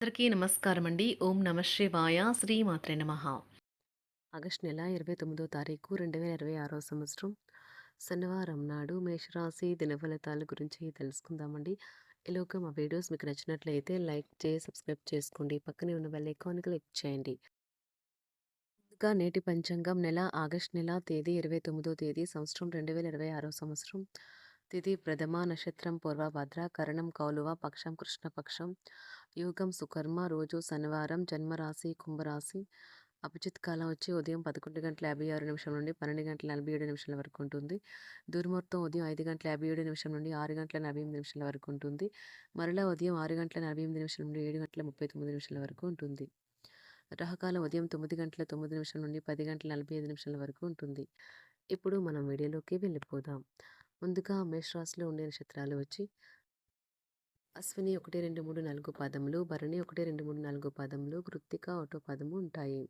అందరికీ నమస్కారం అండి. ఓం నమ శివాయ. శ్రీమాత్రే నమః. ఆగస్టు నెల 29వ తారీఖు 2026 సంవత్సరం శనివారం నాడు మేషరాశి దినఫలితాల గురించి తెలుసుకుందామండి. ఈలోగా మా వీడియోస్ మీకు నచ్చినట్లయితే లైక్ చేసి సబ్స్క్రైబ్ చేసుకోండి. పక్కనే ఉన్న బెల్ ఐకాన్ క్లిక్ చేయండి. ముందుగా నేటి పంచాంగం ఆగస్టు నెల తేదీ 29వ తేదీ సంవత్సరం 2026 సంవత్సరం. తిథి ప్రథమ, నక్షత్రం పూర్వభద్ర, కరణం కౌలువ, పక్షం కృష్ణపక్షం, యోగం సుకర్మ, రోజు శనివారం, జన్మరాశి కుంభరాశి. అభిజిత్ కాలం వచ్చి ఉదయం 11:56 నుండి 12:47 వరకు ఉంటుంది. దుర్ముహూర్తం ఉదయం 5:57 నుండి 6:48 వరకు ఉంటుంది. మరలా ఉదయం 6:48 నుండి 7:39 వరకు ఉంటుంది. రాహుకాలం ఉదయం 9:09 నుండి 10:45 వరకు ఉంటుంది. ఇప్పుడు మనం వీడియోలోకి వెళ్ళిపోదాం. ముందుగా మేషరాశిలో ఉండే నక్షత్రాలు వచ్చి అశ్విని 1, 2, 3, 4 పాదములు, భరణి 1, 2, 3, 4 పాదములు, కృత్తిక 1 పాదము ఉంటాయి.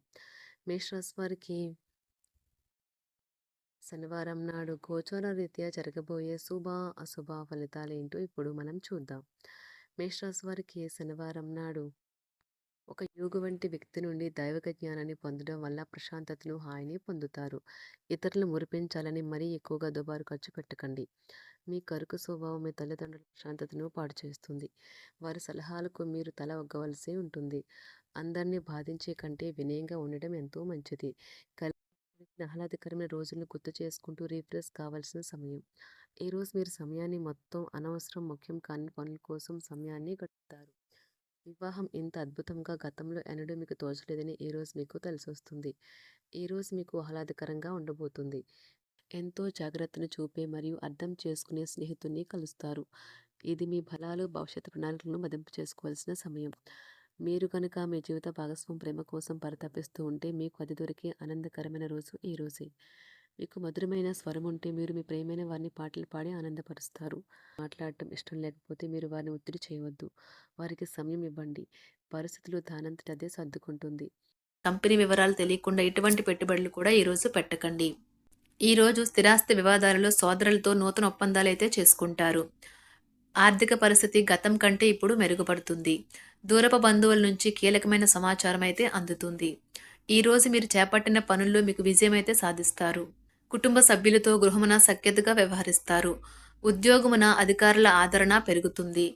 మేషరాశి వారికి శనివారం నాడు గోచార రీత్యా జరగబోయే శుభ అశుభ ఫలితాలు ఏంటో ఇప్పుడు మనం చూద్దాం. మేషరాశి వారికి శనివారం నాడు ఒక యోగి వంటి వ్యక్తి నుండి దైవిక జ్ఞానాన్ని పొందడం వల్ల ప్రశాంతతను, హాయిని పొందుతారు. ఇతరులను మురిపించాలని మరీ ఎక్కువగా దుబారు ఖర్చు పెట్టకండి. మీ కరుకు స్వభావం మీ తల్లిదండ్రుల ప్రశాంతతను పాడు చేస్తుంది. వారి సలహాలకు మీరు తల ఒగ్గవలసి ఉంటుంది. అందరినీ బాధించే కంటే వినయంగా ఉండడం ఎంతో మంచిది. ఆహ్లాదకరమైన రోజులను గుర్తు చేసుకుంటూ రీఫ్రెష్ కావాల్సిన సమయం. ఈరోజు మీరు సమయాన్ని మొత్తం అనవసరం ముఖ్యం కాని పనుల కోసం సమయాన్ని గడుపుతారు. వివాహం ఇంత అద్భుతంగా గతంలో ఎన్నడూ మీకు తోచలేదని ఈరోజు మీకు తెలిసొస్తుంది. ఈరోజు మీకు ఆహ్లాదకరంగా ఉండబోతుంది. ఎంతో జాగ్రత్తను చూపే మరియు అర్థం చేసుకునే స్నేహితుడిని కలుస్తారు. ఇది మీ బలాలు, భవిష్యత్తు ప్రణాళికలను మదింపు చేసుకోవాల్సిన సమయం. మీరు కనుక మీ జీవిత భాగస్వామి ప్రేమ కోసం పరితపిస్తూ ఉంటే మీకు అది దొరికే ఆనందకరమైన రోజు ఈ రోజే. మీకు మధురమైన స్వరం ఉంటే మీరు మీ ప్రియమైన వారిని పాటలు పాడి ఆనందపరుస్తారు. మాట్లాడటం ఇష్టం లేకపోతే మీరు వారిని ఒత్తిడి చేయవద్దు. వారికి సమయం ఇవ్వండి. పరిస్థితులు దానంతట అదే సర్దుకుంటుంది. కంపెనీ వివరాలు తెలియకుండా ఎటువంటి పెట్టుబడులు కూడా ఈరోజు పెట్టకండి. ఈరోజు స్థిరాస్తి వివాదాలలో సోదరులతో నూతన ఒప్పందాలు అయితే చేసుకుంటారు. ఆర్థిక పరిస్థితి గతం కంటే ఇప్పుడు మెరుగుపడుతుంది. దూరపు బంధువుల నుంచి కీలకమైన సమాచారం అయితే అందుతుంది. ఈరోజు మీరు చేపట్టిన పనుల్లో మీకు విజయం అయితే సాధిస్తారు. కుటుంబ సభ్యులతో గృహమున సఖ్యతగా వ్యవహరిస్తారు. ఉద్యోగమున అధికారుల ఆదరణ పెరుగుతుంది.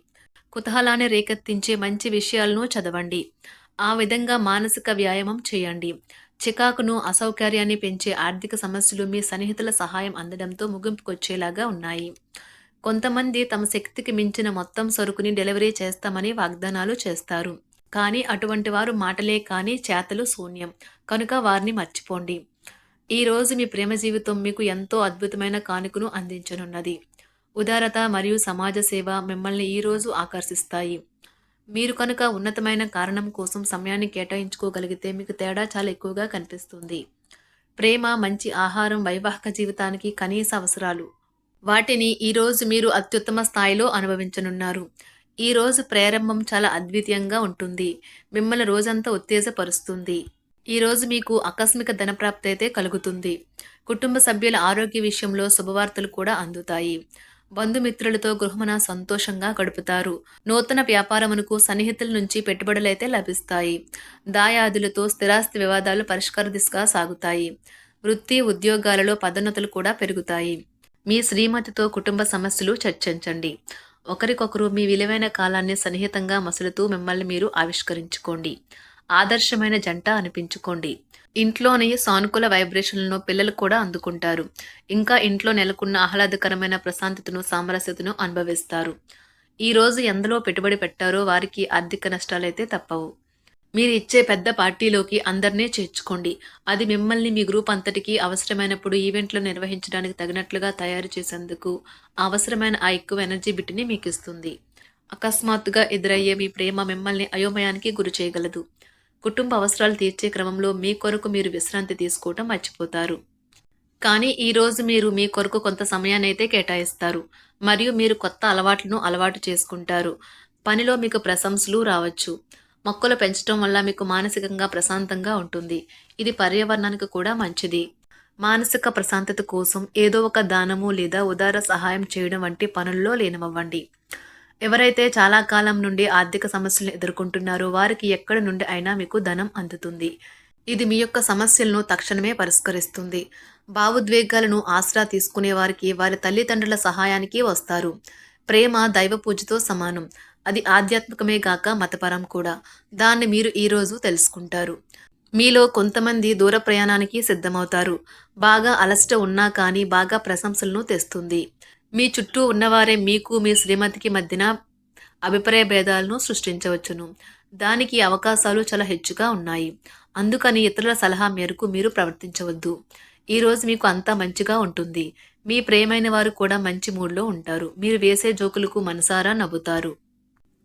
కుతూహలాన్ని రేకెత్తించే మంచి విషయాలను చదవండి. ఆ విధంగా మానసిక వ్యాయామం చేయండి. చికాకును, అసౌకర్యాన్ని పెంచే ఆర్థిక సమస్యలు మీ సన్నిహితుల సహాయం అందడంతో ముగింపుకొచ్చేలాగా ఉన్నాయి. కొంతమంది తమ శక్తికి మించిన మొత్తం సరుకుని డెలివరీ చేస్తామని వాగ్దానాలు చేస్తారు. కానీ అటువంటి వారు మాటలే కానీ చేతలు శూన్యం. కనుక వారిని మర్చిపోండి. ఈరోజు మీ ప్రేమ జీవితం మీకు ఎంతో అద్భుతమైన కానుకను అందించనున్నది. ఉదారత మరియు సమాజ సేవ మిమ్మల్ని ఈరోజు ఆకర్షిస్తాయి. మీరు కనుక ఉన్నతమైన కారణం కోసం సమయాన్ని కేటాయించుకోగలిగితే మీకు తేడా చాలా ఎక్కువగా కనిపిస్తుంది. ప్రేమ, మంచి ఆహారం వైవాహిక జీవితానికి కనీస అవసరాలు. వాటిని ఈరోజు మీరు అత్యుత్తమ స్థాయిలో అనుభవించనున్నారు. ఈరోజు ప్రారంభం చాలా అద్వితీయంగా ఉంటుంది. మిమ్మల్ని రోజంతా ఉత్తేజపరుస్తుంది. ఈరోజు మీకు ఆకస్మిక ధనప్రాప్తి అయితే కలుగుతుంది. కుటుంబ సభ్యుల ఆరోగ్య విషయంలో శుభవార్తలు కూడా అందుతాయి. బంధుమిత్రులతో గృహమున సంతోషంగా గడుపుతారు. నూతన వ్యాపారమునకు సన్నిహితుల నుంచి పెట్టుబడులైతే లభిస్తాయి. దాయాదులతో స్థిరాస్తి వివాదాలు పరిష్కార దిశగా సాగుతాయి. వృత్తి, ఉద్యోగాలలో పదోన్నతులు కూడా పెరుగుతాయి. మీ శ్రీమతితో కుటుంబ సమస్యలు చర్చించండి. ఒకరికొకరు మీ విలువైన కాలాన్ని సన్నిహితంగా మసులుతూ మిమ్మల్ని మీరు ఆవిష్కరించుకోండి. ఆదర్శమైన జంట అనిపించుకోండి. ఇంట్లోని సానుకూల వైబ్రేషన్లను పిల్లలు కూడా అందుకుంటారు. ఇంకా ఇంట్లో నెలకొన్న ఆహ్లాదకరమైన ప్రశాంతతను, సామరస్యతను అనుభవిస్తారు. ఈరోజు ఎందులో పెట్టుబడి పెట్టారో వారికి ఆర్థిక నష్టాలైతే తప్పవు. మీరు ఇచ్చే పెద్ద పార్టీలోకి అందరినీ చేర్చుకోండి. అది మిమ్మల్ని మీ గ్రూప్ అంతటికీ అవసరమైనప్పుడు ఈవెంట్లు నిర్వహించడానికి తగినట్లుగా తయారు చేసేందుకు అవసరమైన ఆ ఎక్కువ ఎనర్జీ బిట్ని మీకు ఇస్తుంది. అకస్మాత్తుగా ఎదురయ్యే మీ ప్రేమ మిమ్మల్ని అయోమయానికి గురి చేయగలదు. కుటుంబ అవసరాలు తీర్చే క్రమంలో మీ కొరకు మీరు విశ్రాంతి తీసుకోవటం మర్చిపోతారు. కానీ ఈరోజు మీరు మీ కొరకు కొంత సమయాన్ని అయితే కేటాయిస్తారు. మరియు మీరు కొత్త అలవాట్లను అలవాటు చేసుకుంటారు. పనిలో మీకు ప్రశంసలు రావచ్చు. మొక్కలు పెంచడం వల్ల మీకు మానసికంగా ప్రశాంతంగా ఉంటుంది. ఇది పర్యావరణానికి కూడా మంచిది. మానసిక ప్రశాంతత కోసం ఏదో ఒక దానము లేదా ఉదార సహాయం చేయడం వంటి పనుల్లో లీనమవ్వండి. ఎవరైతే చాలా కాలం నుండి ఆర్థిక సమస్యలను ఎదుర్కొంటున్నారో వారికి ఎక్కడి నుండి అయినా మీకు ధనం అందుతుంది. ఇది మీ యొక్క సమస్యలను తక్షణమే పరిష్కరిస్తుంది. భావోద్వేగాలను ఆసరా తీసుకునే వారికి వారి తల్లిదండ్రుల సహాయానికి వస్తారు. ప్రేమ దైవ పూజతో సమానం. అది ఆధ్యాత్మికమే గాక మతపరం కూడా. దాన్ని మీరు ఈరోజు తెలుసుకుంటారు. మీలో కొంతమంది దూర ప్రయాణానికి సిద్ధమవుతారు. బాగా అలసట ఉన్నా కానీ బాగా ప్రశంసలను తెస్తుంది. మీ చుట్టూ ఉన్నవారే మీకు మీ శ్రీమతికి మధ్యన అభిప్రాయ భేదాలను సృష్టించవచ్చును. దానికి అవకాశాలు చాలా హెచ్చుగా ఉన్నాయి. అందుకని ఇతరుల సలహా మేరకు మీరు ప్రవర్తించవద్దు. ఈరోజు మీకు అంతా మంచిగా ఉంటుంది. మీ ప్రియమైన వారు కూడా మంచి మూడ్లో ఉంటారు. మీరు వేసే జోకులకు మనసారా నవ్వుతారు.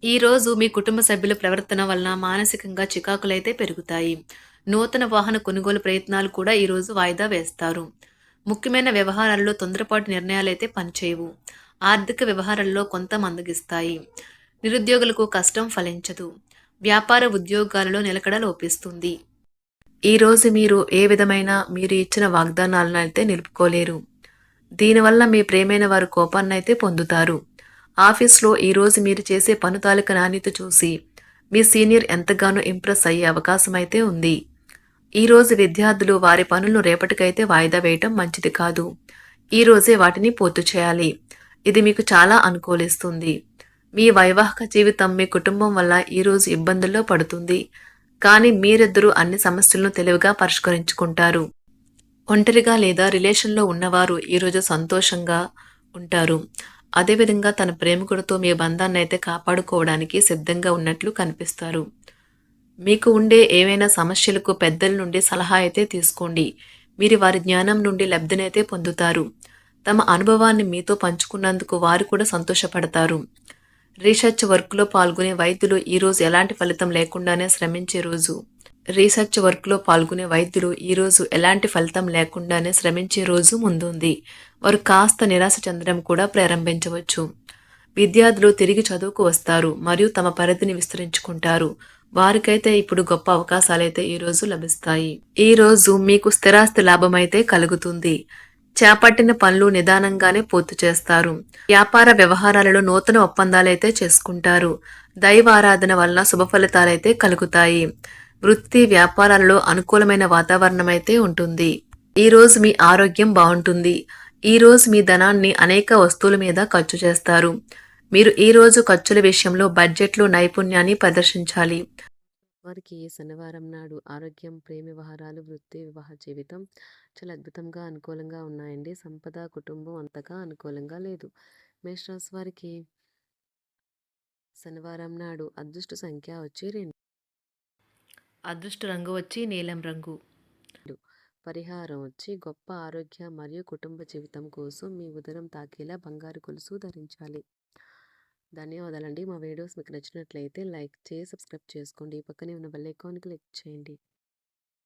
ఈరోజు మీ కుటుంబ సభ్యుల ప్రవర్తన వలన మానసికంగా చికాకులైతే పెరుగుతాయి. నూతన వాహన కొనుగోలు ప్రయత్నాలు కూడా ఈరోజు వాయిదా వేస్తారు. ముఖ్యమైన వ్యవహారాల్లో తొందరపాటు నిర్ణయాలైతే పనిచేయవు. ఆర్థిక వ్యవహారాల్లో కొంత మందగిస్తాయి. నిరుద్యోగులకు కష్టం ఫలించదు. వ్యాపార ఉద్యోగాలలో నిలకడ లోపిస్తుంది. ఈరోజు మీరు ఏ విధమైన మీరు ఇచ్చిన వాగ్దానాలను అయితే నిలుపుకోలేరు. దీనివల్ల మీ ప్రేమైన వారు కోపాన్నైతే పొందుతారు. ఆఫీస్లో ఈరోజు మీరు చేసే పను తాలూకా నాణ్యత చూసి మీ సీనియర్ ఎంతగానో ఇంప్రెస్ అయ్యే అవకాశం అయితే ఉంది. ఈరోజు విద్యార్థులు వారి పనులను రేపటికైతే వాయిదా వేయటం మంచిది కాదు. ఈరోజే వాటిని పూర్తి చేయాలి. ఇది మీకు చాలా అనుకూలిస్తుంది. మీ వైవాహిక జీవితం మీ కుటుంబం వల్ల ఈరోజు ఇబ్బందుల్లో పడుతుంది. కానీ మీరిద్దరూ అన్ని సమస్యలను తెలివిగా పరిష్కరించుకుంటారు. ఒంటరిగా లేదా రిలేషన్లో ఉన్నవారు ఈరోజు సంతోషంగా ఉంటారు. అదేవిధంగా తన ప్రేమికుడితో మీ బంధాన్ని అయితే కాపాడుకోవడానికి సిద్ధంగా ఉన్నట్లు కనిపిస్తారు. మీకు ఉండే ఏవైనా సమస్యలకు పెద్దల నుండి సలహా అయితే తీసుకోండి. మీరు వారి జ్ఞానం నుండి లబ్ధినైతే పొందుతారు. తమ అనుభవాన్ని మీతో పంచుకున్నందుకు వారు కూడా సంతోషపడతారు. రీసెర్చ్ వర్క్లో పాల్గొనే వైద్యులు ఈరోజు ఎలాంటి ఫలితం లేకుండానే శ్రమించే రోజు. ఈరోజు ఎలాంటి ఫలితం లేకుండానే శ్రమించే రోజు ముందుంది. వారు కాస్త నిరాశ చెందడం కూడా ప్రారంభించవచ్చు. విద్యార్థులు తిరిగి చదువుకు వస్తారు మరియు తమ పరిధిని విస్తరించుకుంటారు. వారికైతే ఇప్పుడు గొప్ప అవకాశాలైతే ఈరోజు లభిస్తాయి. ఈరోజు మీకు స్థిరాస్తి లాభమైతే కలుగుతుంది. చేపట్టిన పనులు నిదానంగానే పూర్తి చేస్తారు. వ్యాపార వ్యవహారాలలో నూతన ఒప్పందాలైతే చేసుకుంటారు. దైవ ఆరాధన వలన శుభ ఫలితాలైతే కలుగుతాయి. వృత్తి వ్యాపారాలలో అనుకూలమైన వాతావరణం అయితే ఉంటుంది. ఈరోజు మీ ఆరోగ్యం బాగుంటుంది. ఈరోజు మీ ధనాన్ని అనేక వస్తువుల మీద ఖర్చు చేస్తారు. మీరు ఈరోజు ఖర్చుల విషయంలో బడ్జెట్లో నైపుణ్యాన్ని ప్రదర్శించాలి. వారికి శనివారం నాడు ఆరోగ్యం, ప్రేమ వ్యవహారాలు, వృత్తి, వివాహ జీవితం చాలా అద్భుతంగా అనుకూలంగా ఉన్నాయండి. సంపద, కుటుంబం అంతగా అనుకూలంగా లేదు. మేషరాశి వారికి శనివారం నాడు అదృష్ట సంఖ్య వచ్చి 2. అదృష్ట రంగు వచ్చి నీలం రంగు. పరిహారం వచ్చి గొప్ప ఆరోగ్య మరియు కుటుంబ జీవితం కోసం మీ ఉదరం తాకేలా బంగారు గొలుసు ధరించాలి. ధన్యవాదాలండి. మా వీడియోస్ మీకు నచ్చినట్లయితే లైక్ చేసి సబ్స్క్రైబ్ చేసుకోండి. పక్కనే ఉన్న బెల్ ఐకాన్ క్లిక్ చేయండి.